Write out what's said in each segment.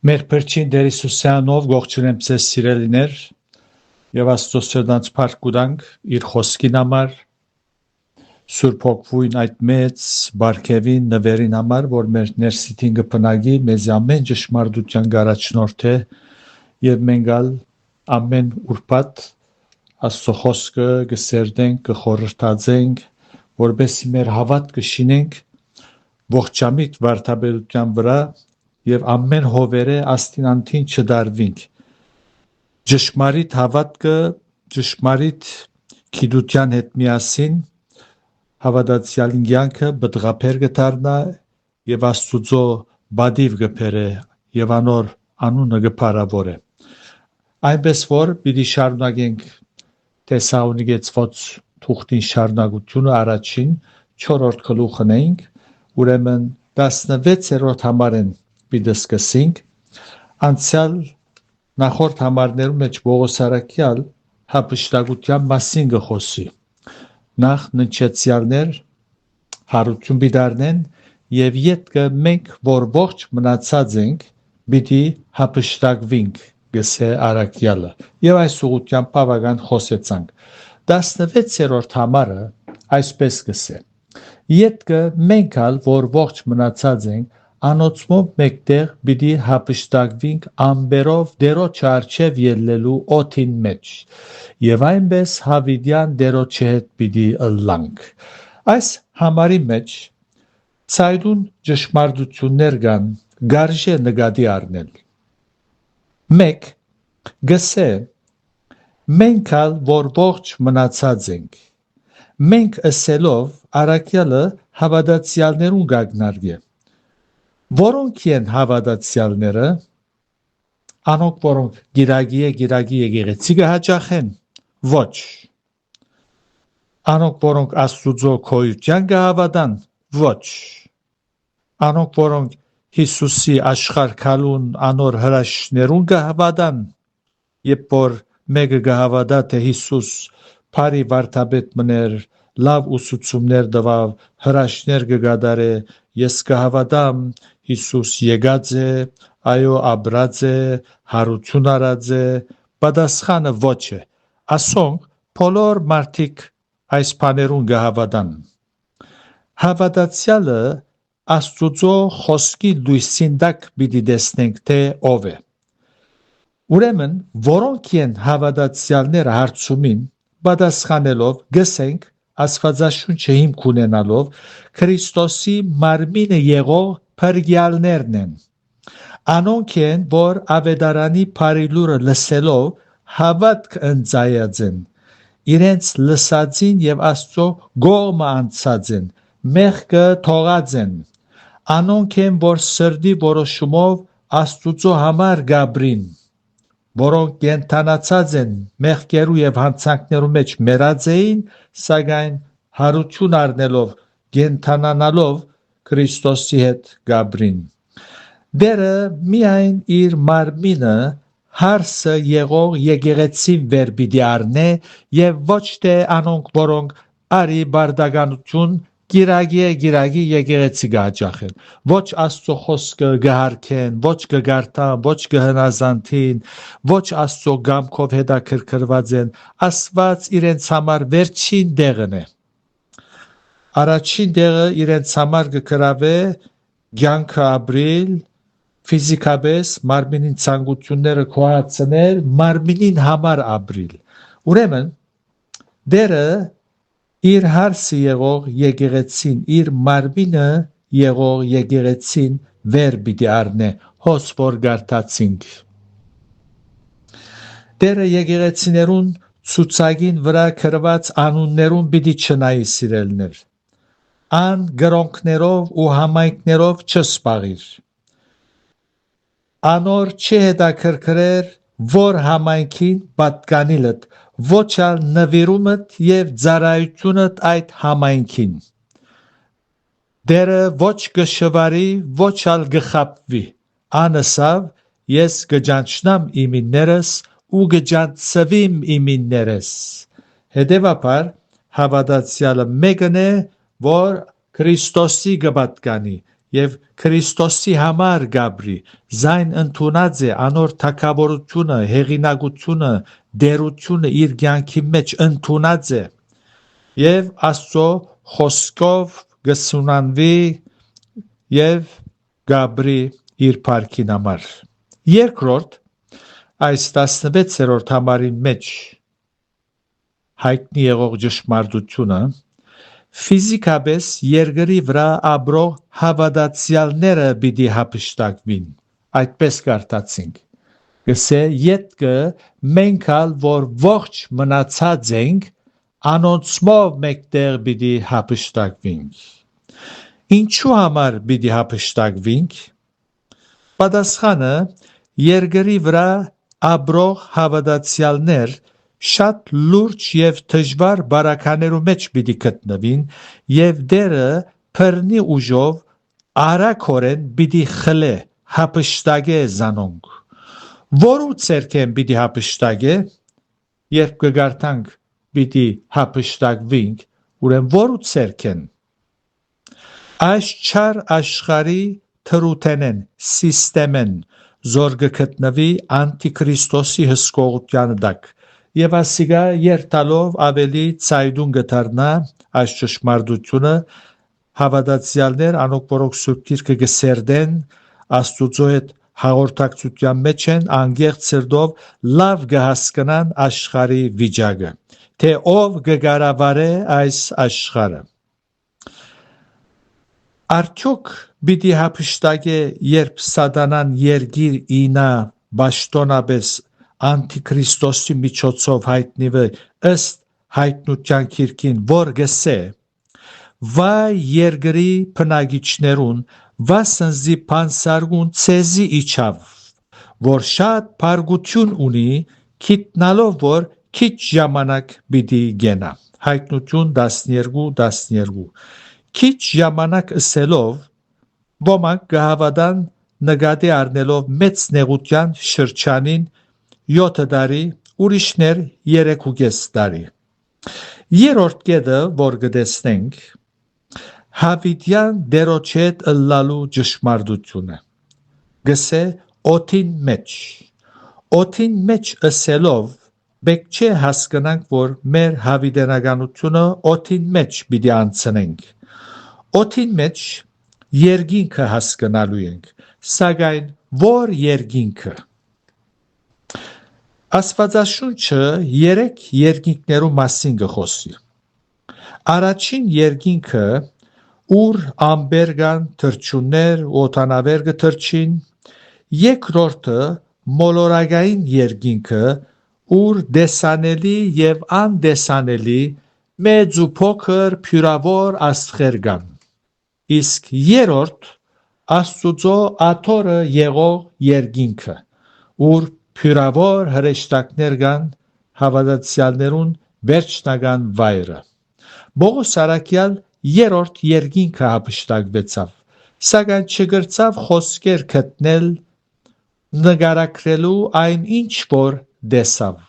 Մեր փրկին Տեր Հիսուսյանով ողջունեմ ձեզ սիրելիներ եւ Աստծո սրտանց փառք ունենք իր խոսքին համար Սուրբ Հոգին այդ մեծ բարգեւին նվերին համար որ մեր ներսիտին կփնագի մեզ ամեն ճշմարտության գարաչնորդ է եւ մենք ամեն ուրբաթ Աստծո խոսքը կսերտենք կխորհրդածենք որովհետեւ մեր հավատքը շինենք ողջամիտ վարդապետության վրա եւ ամեն հովերը աստինանտին չդարվինք ճշմարիտ հավատքը ճշմարիտ գիտության հետ միասին հավատացյալին կյանքը բդղափեր կդառնա եւ Աստծո բադիվ կբերե եւ անոր անունը կփարավորե այնպես որ պիտի շարունակենք Թեսաղոնիկեցված թուղթին շարունակությունը առաջին 4-րդ գլուխն ենք ուրեմն 16-րդ համարեն պիտի սկսենք անցյալ նախորդ համարներում մեջ Պողոս Արաքյալ հապշտակության մասին գխոսի նախ նչեցյալներ հարություն բիդարնեն եւ յետքը մենք որ ողջ մնացած ենք պիտի հապշտակվենք գսե Արաքյալը եւ այս ուղղությամբ բավական խոսեցանք 16-րդ համարը այսպես գսե յետքը մենք որ ողջ մնացած ենք անոցմով մեկտեղ պիտի հապշտակվենք ամբերով դերոջ արչև ելնելու օթին մեջ եւ այնպես հավիդյան դերոջի հետ պիտի ըլլանք այս համարի մեջ ցայդուն ճշմարտություններ կան գարժե նկատի առնել մեկ գսե մենք որ ողջ մնացած ենք մենք ասելով Արաքյալը հավատացյալներուն գագնարգե Որոնք են հավատացյալները անոնք որոնք գիրագի եկեղեցի կհաճախեն ոչ անոնք որոնք Աստուծո քոյության կհավատան ոչ անոնք որոնք Հիսուսի աշխարհքալուն անոր հրաշներուն կհավատան երբ որ մեկը կհավատա թե Հիսուս բարի վարդապետ մներ լավ ուսուցումներ տվավ հրաշներ կգադարե ես կհավատամ Հիսուս եկած է, այո ապրած է, հարություն արած է, պատասխանը ոչ է։ Ասոնք բոլոր մարդիկ այս բաներուն կհավատան։ Հավատացյալը Աստուծո խոսքի լույսին տակ պիտի տեսնենք թե ով է։ Ուրեմն որոնք են հավատացյալները հարցումին պատասխանելով գսենք Աստվածաշունչը հիմք ունենալով Քրիստոսի մարմինը եղող փրկյալներն են։ Անոնք են, որ ավետարանի բարի լուրը լսելով հավատք ընծայած են, իրենց լսածին եւ Աստծո գողմը անցած են, մեղքը թողած են։ Անոնք են, որ սրդի որոշումով Աստուծո համար գաբրին, որոնք կենթանացած են մեղքերու եւ հանցանքներու մեջ մեռած էին, սակայն հարություն առնելով կենթանանալով Քրիստոսի հետ գաբրին։ Դերը միայն իր մարմինը հարսը եղող եկեղեցին վեր պիտի առնե եւ ոչ թե անոնք որոնք արի բարդականություն գիրագի եկեղեցի կհաճախեն ոչ Աստծո խոսքը կհարքեն ոչ կգարտան ոչ կհնազանդին ոչ Աստծո գամքով հետաքրքրված են Աստված իրենց համար վերջին դեղն է առաջին դեղը իրենց համար կգրավե կյանքը ապրիլ ֆիզիկապես մարմինին ցանկությունները կոհացնել մարմինին համար ապրիլ ուրեմն դերը իր հարսը եղող եկեղեցին իր մարմինը եղող եկեղեցին վեր պիտի առնե հոսվոր գարտացինք դերը եկեղեցիներուն ցուցակին վրա գրված անուններուն պիտի չնայի սիրելներ ան գրոնքներով ու համայնքներով չսպաղիր անոր չհետաքրքրեր որ համայնքին պատկանիլդ ոչ ալ նվիրումդ եւ ծառայությունդ այդ համայնքին դերը ոչ կշվարի ոչ ալ գխապվի անսավ ես կջանչնամ իմիններս ու կջանցվիմ իմիններս հետևաբար հավատացյալը մեկն է որ Քրիստոսի կպատկանի եւ Քրիստոսի համար գաբրի զայն ընդունած է անոր թակավորությունը հեղինակությունը դերությունը իր կյանքի մեջ ընդունած է եւ Աստծո խոսքով գսունանվի եւ գաբրի իր փառքին համար երկրորդ այս 16-րդ համարի մեջ հայտնի եղող ճշմարտությունը ֆիզիկապես երկրի վրա ապրող հավատացյալները պիտի հափշտակվին այդպես կարդացինք գսե յետքը մենք ալ որ ողջ մնացած ենք անոնցմով մեկտեղ պիտի հափշտակվինք ինչու համար պիտի հափշտակվինք պատասխանը երկրի վրա ապրող հավատացյալներ շատ լուրջ եւ դժվար բարականերու մեջ պիտի գտնվին եւ դերը բռնի ուժով արագորեն պիտի խլե հափշտակե զանոնք որու ցերքեն պիտի հափշտակե երբ կգարտանք պիտի հափշտակվինք ուրեմն որու ցերքեն այս չար աշխարհի թրութենեն սիստեմեն զոր գտնվի անտիքրիստոսի հսկողության դակ եւ ասիգա երթալով ավելի ցայդուն գտարնա այս ճշմարտությունը հավատացյալներ անոք որոք սուրբ գիրքը գսերդեն Աստուծո հետ հաղորդակցության մեջ են անգեղծ սրտով լավ կհասկանան աշխարհի վիճակը թե ով կգարավարե այս աշխարհը արդյոք պիտի հափշտակե երբ սատանան երգիր ինա բաշտոնապես անտիքրիստոսի միջոցով հայտնվի ըստ հայտնության քիրքին որ գսե վայ երկրի բնակիչներուն վասնզի փանսարգուն ցեզի իջավ որ շատ բարգություն ունի քիտնալով որ քիչ ժամանակ պիտի գենա հայտնություն 12:12 քիչ ժամանակ ըսելով ոմանք կհավատան նկատի առնելով մեծ նեղության շրջանին 7 տարի ուրիշներ 3.5 տարի երրորդ կետը որ գտեսնենք հավիտյան դերոջ հետ ըլլալու ճշմարտությունը գսե օթին մեջ ըսելով բեք չէ հասկանանք որ մեր հավիտենականությունը օթին մեջ պիտի անցնենք օթին մեջ երկինքը հասկանալու ենք սակայն որ երկինքը Աստվածաշունչը 3 երկինքներու մասին գխոսի առաջին երկինքը ուր ամբերգան թրջուններ օտանավերգը թրջին երկրորդը մոլորակային երկինքը ուր դեսանելի եւ անդեսանելի մեծ ու փոքր փյուրավոր աստղեր կան իսկ երրորդ Աստուծո աթորը եղող երկինքը ուր փյուրավոր հրեշտակներ կան հավատացյալներուն վերջնական վայրը Բողոս արաքյալ երրորդ երկինքը հափշտակվեցավ սակայն չգրծավ խոսքեր գտնել նկարագրելու այն ինչ որ դեսավ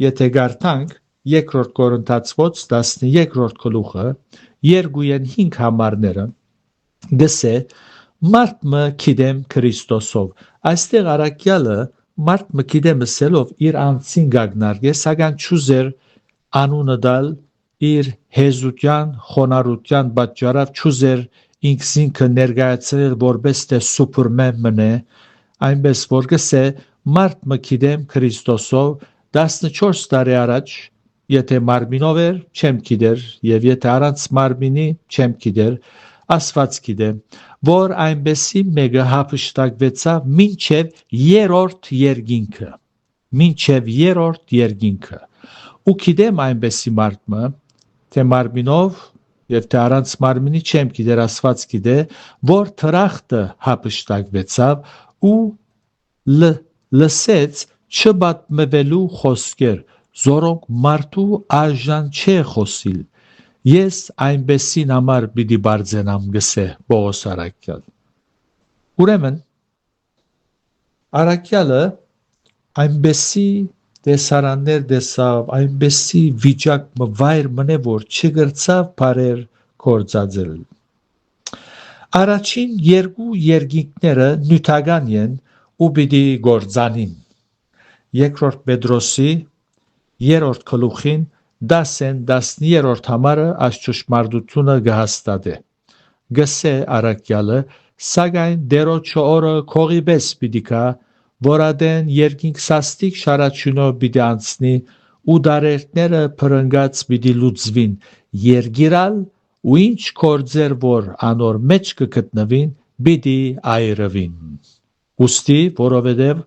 եթե գարտանք երկրորդ Կորինթացոց 13-րդ գլուխը 2-5 համարները գսե մարդ մը գիտեմ Քրիստոսով այստեղ արաքյալը մարդ մը գիտեմ ասելով իր անձին գագնարկե սակայն չուզեր անունը դալ իր հեզության խոնարհության պատճառով չուզեր ինքսինքը ներկայացնել որպես թե սուպերմեն մնե այնպես որ գսե մարդ մը գիտեմ Քրիստոսով 14 տարի առաջ եթե մարմինով էր չեմ գիտեր եւ եթե առանց մարմինի չեմ գիտեր Աստված գիտե որ այնպեսի մեկը հափշտակվեցավ մինչև երրորդ երկինքը ու գիտեմ այնպեսի մարդը թե մարմինով եւ թե առանց մարմինի չեմ գիտեր Աստված գիտե որ թրախտը հափշտակվեցավ ու լսեց չբատմվելու խոսքեր զորոնք մարդու արժան չէ խոսիլ Ես այնպեսին համար պիտի բարձենամ գսե Բողոս արաքյալ ուրեմն արաքյալը այնպեսի տեսարաններ տեսավ այնպեսի վիճակ վայր մնե որ չգրծավ բարեր կործածել Առաջին երկու երկինքները նյութական են ու պիտի գործանին։ Երկրորդ Պետրոսի 3-րդ գլուխին 10-13 համարը այս ճշմարտությունը կհաստատե։ Գսե առաքյալը, սակայն Տերոջը օրը քողի պես պիտի գա, որադեն երկինք սաստիկ շարաչյունով պիտի անցնի ու դարերները փրկած պիտի լուծվին, երգիրալ ու ինչ գործեր որ անոր մեջ կգտնվին, պիտի այրվին։ Ուստի, որովհետև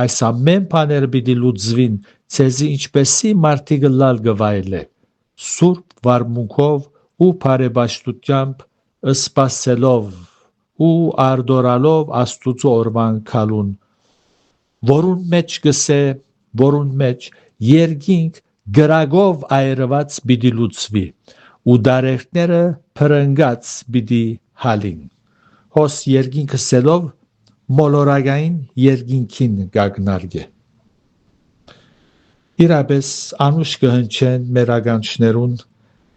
այս ամեն բաները պիտի լուծվին, ցեզի ինչպեսի մարդիկ լալ գվայլե, սուրբ վարմունքով ու բարեպաշտությամբ սպասելով ու արդորալով Աստուծո օրվան քալուն, որուն մեջ գսե, որուն մեջ երկինք գրագով այրված պիտի լուծվի ու դարերները փրկած պիտի հալին։ Հոս երկինքը սելով մոլորակային երկինքին գագնարգե։ Իրապես անուշ կհնչեն մեր ականջներուն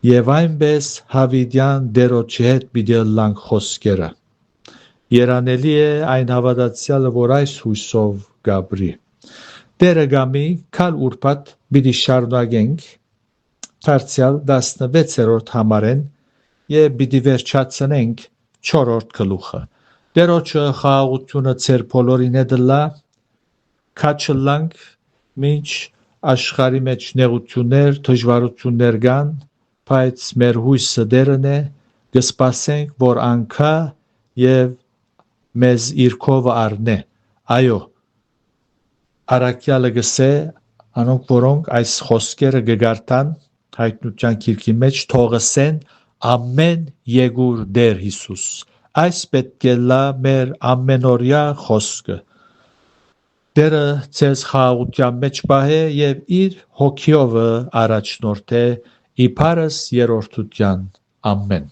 եւ այնպես հավիտյան Տերոջի հետ պիտի լանք խոսքերը։ Երանելի է այն հավատացյալը, որ այս հույսով գաբրի։ Տերը գամի քալ ուրբաթ պիտի շարունակենք դարձյալ 16-րդ համարեն եւ պիտի վերջացնենք 4-րդ գլուխը։ Տերոջը խաղաղությունը ձեր բոլորին հետ լա, քաչլանք մինչ աշխարհի մեջ նեղություններ, դժվարություններ կան, բայց մեր հույսը Տերն է, կսպասենք, որ անքա եւ մեզ իր քովը առնե։ Այո, առաքյալը գսե, անոնք որոնք այս խոսքերը կգարտան հայտնության գիրքի մեջ թողսեն ամեն եկուր Տեր Հիսուս։ Այս պետք է լա մեր ամենօրյա խոսքը։ Տերը ցեզ խաղաղության մեջ պահե եւ իր հոգիովը առաջնորդե իբարս երրորդության։ Ամեն։